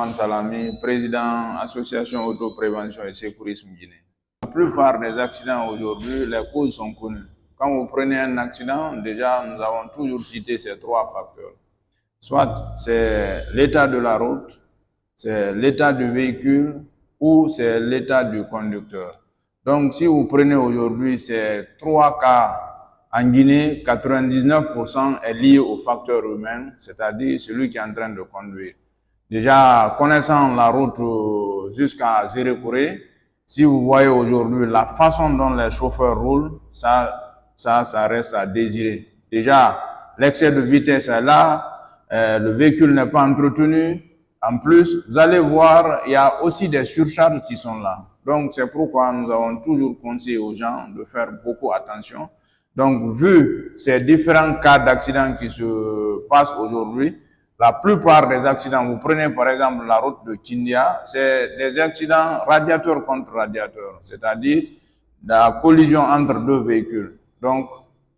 Salami, président Association Autoprévention et Sécurisme Guinée. La plupart des accidents aujourd'hui, les causes sont connues. Quand vous prenez un accident, déjà, nous avons toujours cité ces trois facteurs. Soit c'est l'état de la route, c'est l'état du véhicule ou c'est l'état du conducteur. Donc, si vous prenez aujourd'hui ces trois cas en Guinée, 99% est lié au facteur humain, c'est-à-dire celui qui est en train de conduire. Déjà, connaissant la route jusqu'à Zérékouré, si vous voyez aujourd'hui la façon dont les chauffeurs roulent, ça reste à désirer. Déjà, l'excès de vitesse est là, le véhicule n'est pas entretenu. En plus, vous allez voir, il y a aussi des surcharges qui sont là. Donc, c'est pourquoi nous avons toujours conseillé aux gens de faire beaucoup attention. Donc, vu ces différents cas d'accidents qui se passent aujourd'hui, la plupart des accidents, vous prenez par exemple la route de Kindia, c'est des accidents radiateur contre radiateur, c'est-à-dire la collision entre deux véhicules. Donc,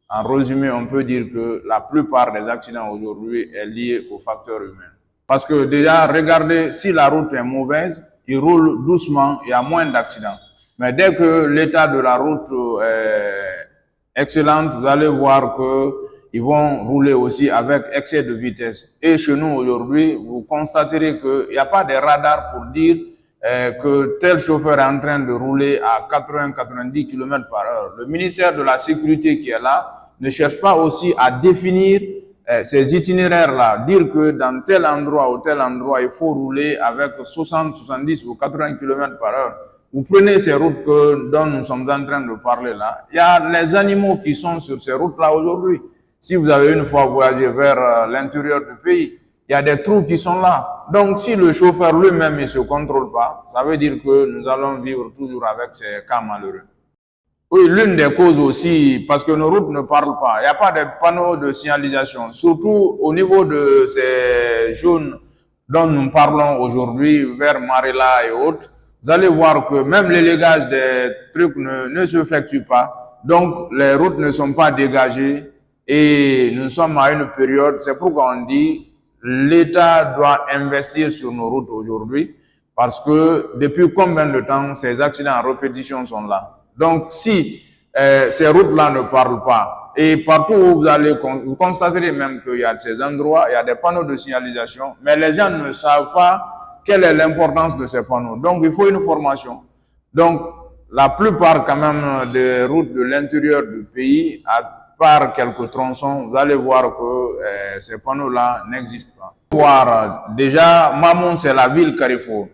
en résumé, on peut dire que la plupart des accidents aujourd'hui est lié au facteur humain. Parce que déjà, regardez, si la route est mauvaise, il roule doucement, il y a moins d'accidents. Mais dès que l'état de la route est excellent, vous allez voir que ils vont rouler aussi avec excès de vitesse. Et chez nous aujourd'hui, vous constaterez qu'il n'y a pas de radar pour dire que tel chauffeur est en train de rouler à 80-90 km par heure. Le ministère de la Sécurité qui est là ne cherche pas aussi à définir ces itinéraires-là, dire que dans tel endroit ou tel endroit, il faut rouler avec 60, 70 ou 80 km par heure. Vous prenez ces routes dont nous sommes en train de parler là, il y a les animaux qui sont sur ces routes-là aujourd'hui. Si vous avez une fois voyagé vers l'intérieur du pays, il y a des trous qui sont là. Donc, si le chauffeur lui-même ne se contrôle pas, ça veut dire que nous allons vivre toujours avec ces cas malheureux. Oui, l'une des causes aussi, parce que nos routes ne parlent pas. Il n'y a pas de panneaux de signalisation, surtout au niveau de ces zones dont nous parlons aujourd'hui, vers Marela et autres. Vous allez voir que même l'élégage des trucs ne s'effectue pas. Donc, les routes ne sont pas dégagées. Et nous sommes à une période, c'est pourquoi on dit l'État doit investir sur nos routes aujourd'hui parce que depuis combien de temps ces accidents en répétition sont là. Donc si ces routes-là ne parlent pas et partout où vous allez, vous constaterez même qu'il y a ces endroits, il y a des panneaux de signalisation, mais les gens ne savent pas quelle est l'importance de ces panneaux. Donc il faut une formation. Donc la plupart quand même des routes de l'intérieur du pays par quelques tronçons, vous allez voir que ces panneaux-là n'existent pas. Déjà, Mamou, c'est la ville carrefour.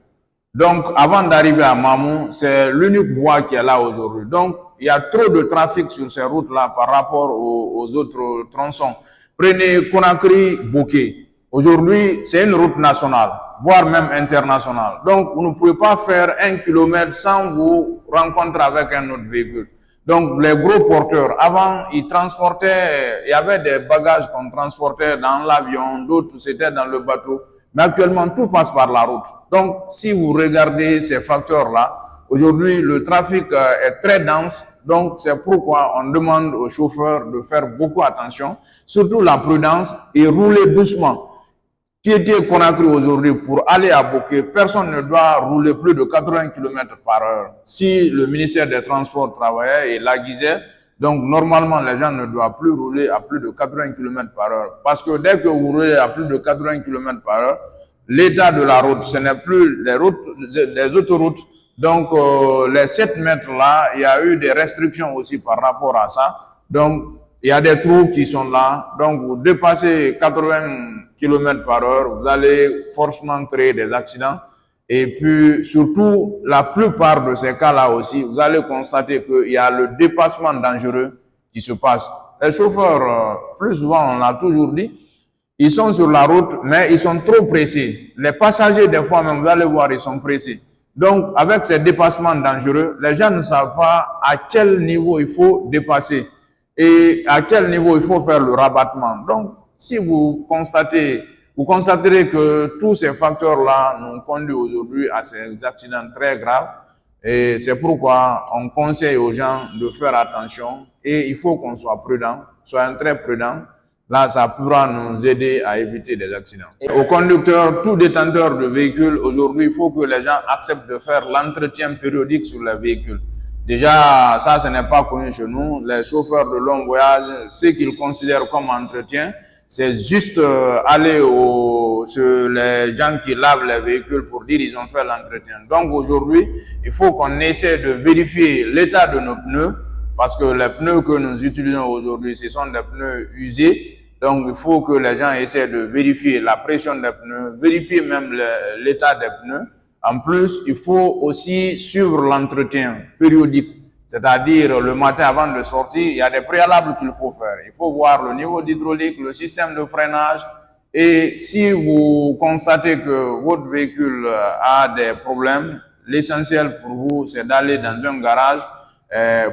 Donc, avant d'arriver à Mamou, c'est l'unique voie qui est là aujourd'hui. Donc, il y a trop de trafic sur ces routes-là par rapport aux autres tronçons. Prenez Conakry, Bouquet. Aujourd'hui, c'est une route nationale, voire même internationale. Donc, vous ne pouvez pas faire 1 kilomètre sans vous rencontrer avec un autre véhicule. Donc, les gros porteurs, avant, ils transportaient, il y avait des bagages qu'on transportait dans l'avion, d'autres c'était dans le bateau. Mais actuellement, tout passe par la route. Donc, si vous regardez ces facteurs-là, aujourd'hui, le trafic est très dense. Donc, c'est pourquoi on demande aux chauffeurs de faire beaucoup attention, surtout la prudence et rouler doucement. Qui était Conakry aujourd'hui pour aller à Bouquet, personne ne doit rouler plus de 80 km par heure. Si le ministère des Transports travaillait et l'aiguisait, donc normalement les gens ne doivent plus rouler à plus de 80 km par heure. Parce que dès que vous roulez à plus de 80 km par heure, l'état de la route, ce n'est plus les autoroutes. Donc les 7 mètres là, il y a eu des restrictions aussi par rapport à ça. Donc il y a des trous qui sont là. Donc vous dépassez 80 km par heure, vous allez forcément créer des accidents. Et puis, surtout, la plupart de ces cas-là aussi, vous allez constater qu'il y a le dépassement dangereux qui se passe. Les chauffeurs, plus souvent, on l'a toujours dit, ils sont sur la route, mais ils sont trop pressés. Les passagers, des fois même, vous allez voir, ils sont pressés. Donc, avec ces dépassements dangereux, les gens ne savent pas à quel niveau il faut dépasser et à quel niveau il faut faire le rabattement. Donc, si vous constaterez que tous ces facteurs-là nous conduisent aujourd'hui à ces accidents très graves. Et c'est pourquoi on conseille aux gens de faire attention et il faut qu'on soit prudent, soyons très prudents. là, ça pourra nous aider à éviter des accidents. Aux conducteurs, tout détenteur de véhicules, aujourd'hui, il faut que les gens acceptent de faire l'entretien périodique sur les véhicules. Déjà, ça, ce n'est pas connu chez nous. Les chauffeurs de long voyage, ce qu'ils considèrent comme entretien, c'est juste aller sur les gens qui lavent les véhicules pour dire qu'ils ont fait l'entretien. Donc aujourd'hui, il faut qu'on essaie de vérifier l'état de nos pneus, parce que les pneus que nous utilisons aujourd'hui, ce sont des pneus usés. Donc il faut que les gens essaient de vérifier la pression des pneus, vérifier même l'état des pneus. En plus, il faut aussi suivre l'entretien périodique. C'est-à-dire, le matin avant de sortir, il y a des préalables qu'il faut faire. Il faut voir le niveau d'hydraulique, le système de freinage. Et si vous constatez que votre véhicule a des problèmes, l'essentiel pour vous, c'est d'aller dans un garage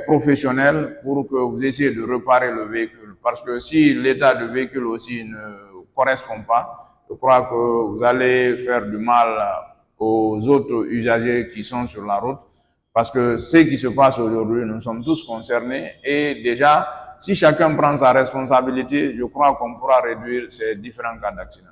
professionnel pour que vous essayez de réparer le véhicule. Parce que si l'état du véhicule aussi ne correspond pas, je crois que vous allez faire du mal aux autres usagers qui sont sur la route. Parce que ce qui se passe aujourd'hui, nous sommes tous concernés et déjà, si chacun prend sa responsabilité, je crois qu'on pourra réduire ces différents cas d'accident.